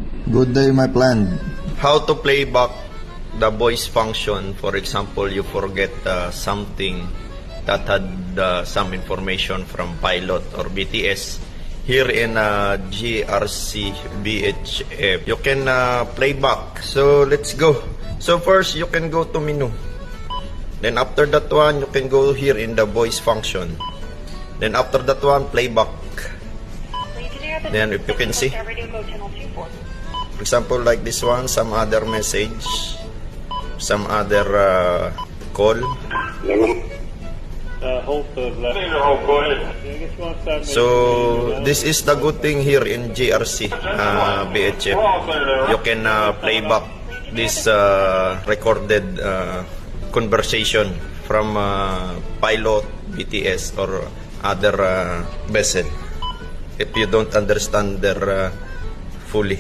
Good day, my friend. How to play back the voice function. For example, you forget something that had some information from pilot or BTS. Here in GRC VHF, you can play back. So let's go. So first, you can go to menu. Then after that one, you can go here in the voice function. Then after that one, playback. Then if you can see, for example, like this one, some other message, some other call. So this is the good thing here in GRC VHF. You can play back this recorded conversation from pilot, BTS, or other vessel if you don't understand their fully.